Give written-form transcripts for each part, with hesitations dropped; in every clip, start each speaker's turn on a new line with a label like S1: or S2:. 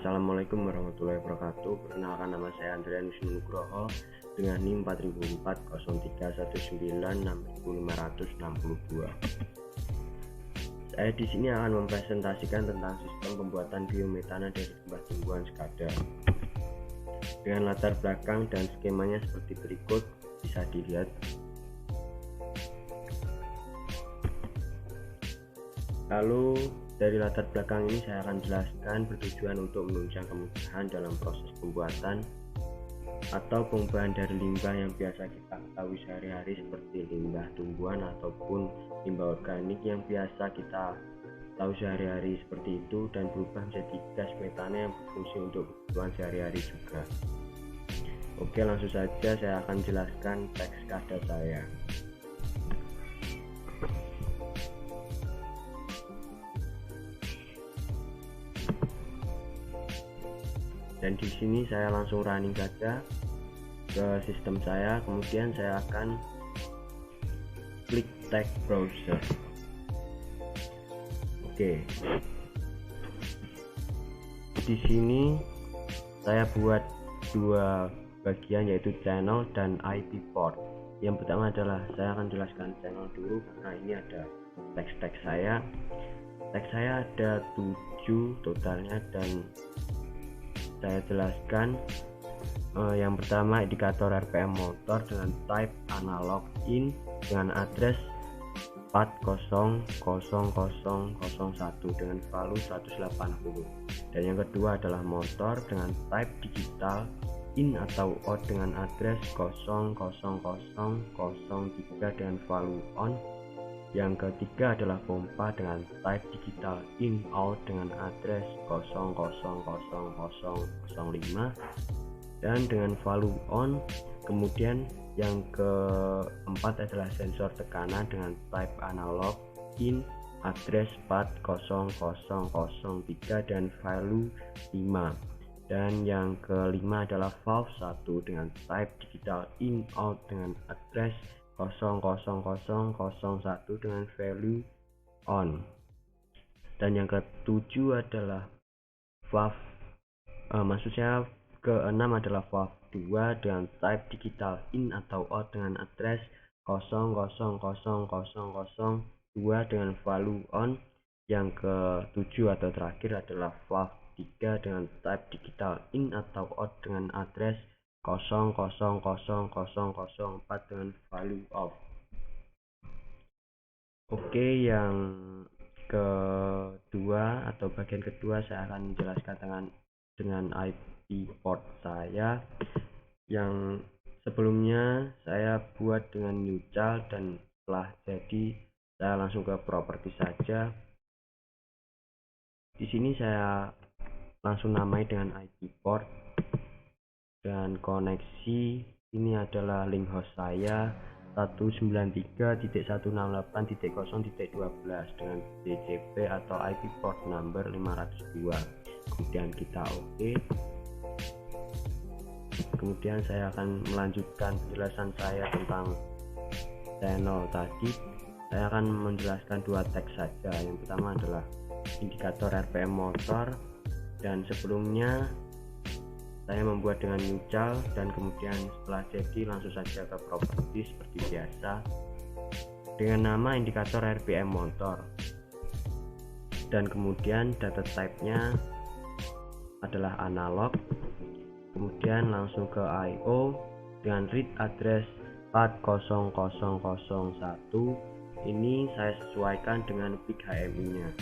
S1: Assalamualaikum warahmatullahi wabarakatuh. Perkenalkan, nama saya Andrianus Nugroho dengan NIM 4004 Saya di sini akan mempresentasikan tentang sistem pembuatan biometana dari limbah tumbuhan sekadar. Dengan latar belakang dan skemanya seperti berikut, bisa dilihat. Lalu dari latar belakang ini saya akan jelaskan bertujuan untuk menunjang kemudahan dalam proses pembuatan atau pengubahan dari limbah yang biasa kita ketahui sehari-hari seperti limbah tumbuhan ataupun limbah organik yang biasa kita tahu sehari-hari seperti itu, dan berubah menjadi gas metana yang berfungsi untuk kebutuhan sehari-hari juga. Oke, langsung saja saya akan jelaskan teks kada saya. Dan di sini saya langsung running saja ke sistem saya, kemudian saya akan klik text browser. Oke. Di sini saya buat dua bagian, yaitu channel dan IP port. Yang pertama adalah saya akan jelaskan channel dulu karena ini ada teks saya. Teks saya ada 7 totalnya, dan saya jelaskan yang pertama indikator RPM motor dengan type analog in dengan address 400001 dengan value 180, dan yang kedua adalah motor dengan type digital in atau out dengan address 00003 dengan value on. Yang ketiga adalah pompa dengan type digital in out dengan address 00005 dan dengan value on. Kemudian yang keempat adalah sensor tekanan dengan type analog in address 40003 dan value 5. Dan yang kelima adalah valve 1 dengan type digital in out dengan address 00001 dengan value on. Dan yang ketujuh adalah valve keenam adalah valve 2 dengan type digital in atau out dengan address 00002 dengan value on. Yang ketujuh atau terakhir adalah valve 3 dengan type digital in atau out dengan address 00004 dengan value off. Oke, yang kedua atau bagian kedua saya akan menjelaskan dengan IP port saya yang sebelumnya saya buat dengan neutral, dan setelah jadi saya langsung ke properti saja. Di sini saya langsung namai dengan IP port dan koneksi ini adalah link host saya 193.168.0.12 dengan DCP atau IP port number 502. Kemudian kita oke. Kemudian saya akan melanjutkan penjelasan saya tentang channel tadi. Saya akan menjelaskan dua teks saja. Yang pertama adalah indikator RPM motor, dan sebelumnya saya membuat dengan neutral, dan kemudian setelah jadi langsung saja ke properti seperti biasa dengan nama indikator RPM motor, dan kemudian data type-nya adalah analog. Kemudian langsung ke I/O dengan read address 40001. Ini saya sesuaikan dengan peak HMI-nya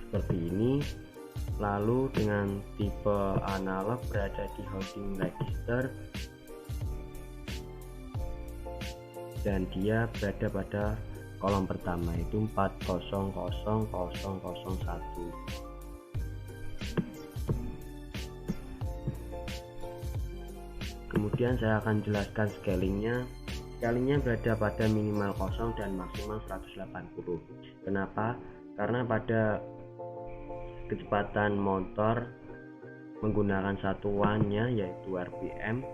S1: seperti ini. Lalu dengan tipe analog berada di holding register, dan dia berada pada kolom pertama itu 400001. Kemudian saya akan jelaskan scalingnya. Scalingnya berada pada minimal 0 dan maksimal 180. Kenapa? Karena pada kecepatan motor menggunakan satuannya yaitu RPM,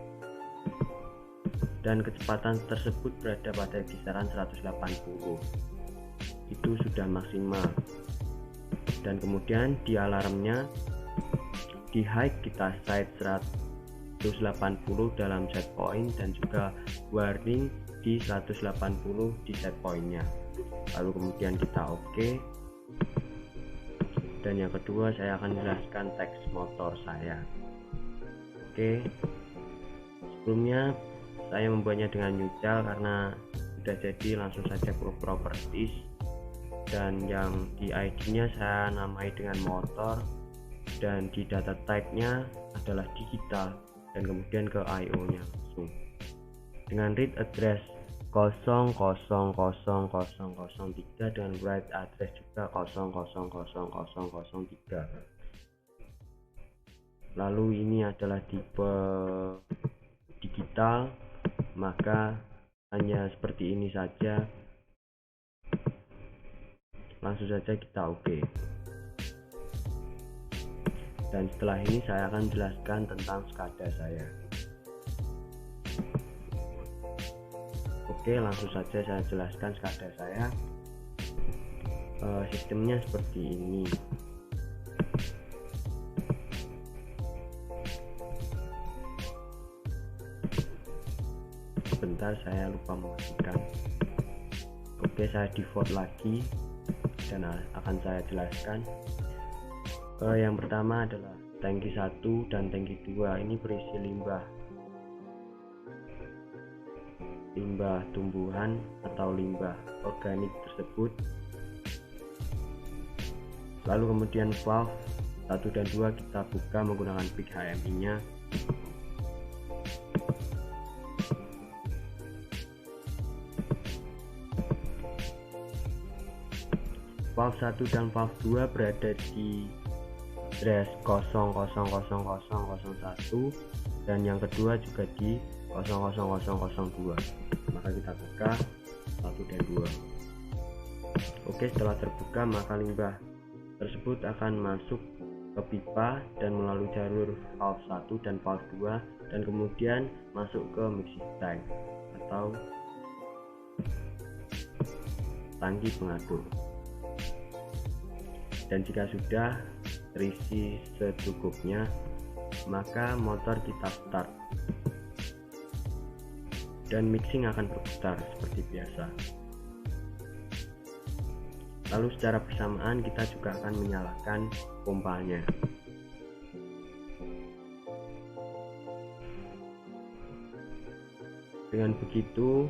S1: dan kecepatan tersebut berada pada kisaran 180. Itu sudah maksimal. dan kemudian di alarmnya di high kita set 180 dalam set point dan juga warning di 180 di set pointnya. Lalu kemudian kita oke. Dan yang kedua saya akan jelaskan teks motor saya. Oke, sebelumnya saya membuatnya dengan Newcal karena sudah jadi, langsung saja ke properties, dan yang di ID-nya saya namai dengan motor, dan di data type-nya adalah digital, dan kemudian ke IO-nya langsung dengan read address 000003 dan write address juga 000003. Lalu ini adalah tipe digital, maka hanya seperti ini saja. Langsung saja kita oke. Dan setelah ini saya akan jelaskan tentang SCADA saya. Oke, langsung saja saya jelaskan SCADA saya. Sistemnya seperti ini. Sebentar, saya lupa mematikan. Oke, saya default lagi dan akan saya jelaskan. Yang pertama adalah tangki 1 dan tangki 2 ini berisi limbah tumbuhan atau limbah organik tersebut. Lalu kemudian valve 1 dan 2 kita buka menggunakan pick HMI nya. Valve 1 dan valve 2 berada di address 000001 dan yang kedua juga di 00002. Maka kita buka 1 dan 2. Oke, setelah terbuka maka limbah tersebut akan masuk ke pipa dan melalui jalur valve 1 dan valve 2 dan kemudian masuk ke mixing tank atau tangki pengaduk. Dan jika sudah terisi secukupnya, maka motor kita start dan mixing akan berputar seperti biasa. Lalu secara bersamaan kita juga akan menyalakan pompanya. Dengan begitu,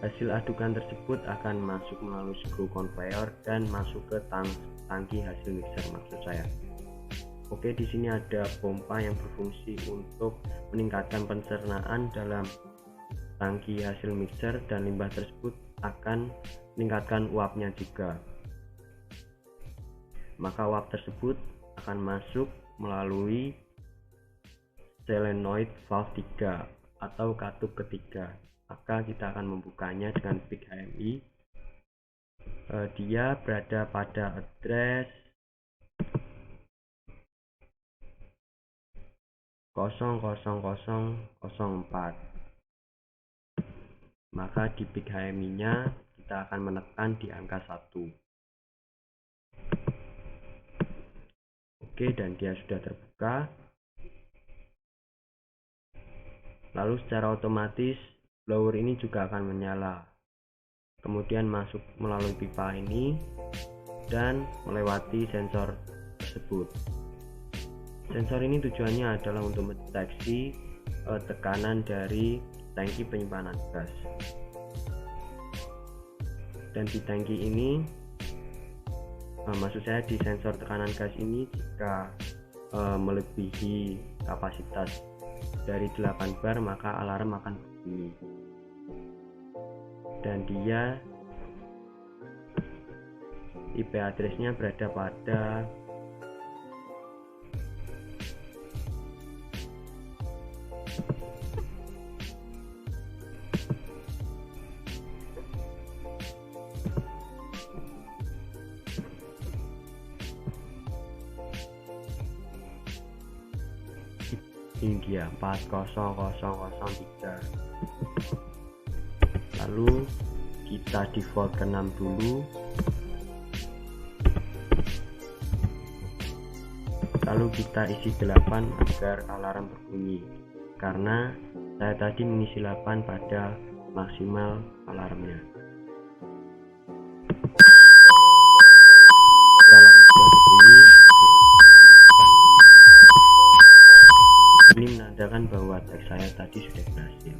S1: hasil adukan tersebut akan masuk melalui screw conveyor dan masuk ke tangki hasil mixer maksud saya. Oke, di sini ada pompa yang berfungsi untuk meningkatkan pencernaan dalam tangki hasil mixer dan limbah tersebut akan meningkatkan uapnya juga. Maka uap tersebut akan masuk melalui solenoid valve 3 atau katup ketiga. Maka kita akan membukanya dengan pick HMI. Dia berada pada address 00004. Maka di pick HMI nya kita akan menekan di angka 1. Oke, dan dia sudah terbuka. Lalu secara otomatis blower ini juga akan menyala, kemudian masuk melalui pipa ini dan melewati sensor tersebut. Sensor ini tujuannya adalah untuk mendeteksi tekanan dari tangki penyimpanan gas. Dan di tangki ini, maksud saya di sensor tekanan gas ini, jika melebihi kapasitas dari 8 bar maka alarm akan berbunyi. Dan dia IP address-nya berada pada ini dia 40003. Lalu kita default ke 6 dulu. lalu kita isi 8 agar alarm berbunyi, karena saya tadi mengisi 8 pada maksimal alarmnya. Alarm sudah berbunyi, ini menandakan bahwa teks saya tadi sudah berhasil.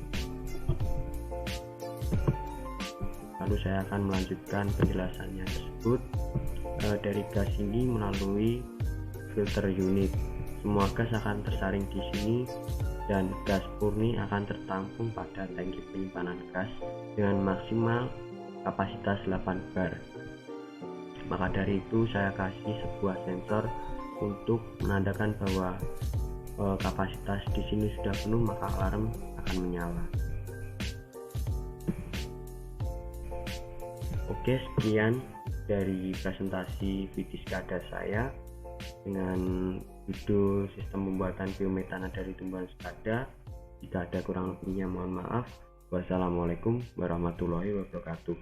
S1: Lalu saya akan melanjutkan penjelasannya tersebut dari gas ini melalui filter unit. Semua gas akan tersaring di sini dan gas murni akan tertampung pada tangki penyimpanan gas dengan maksimal kapasitas 8 bar. Maka dari itu saya kasih sebuah sensor untuk menandakan bahwa kapasitas di sini sudah penuh, maka alarm akan menyala. Oke, sekian dari presentasi Vidiskada saya dengan judul sistem pembuatan biometana dari tumbuhan skada. Jika ada kurang lebihnya mohon maaf. Wassalamualaikum warahmatullahi wabarakatuh.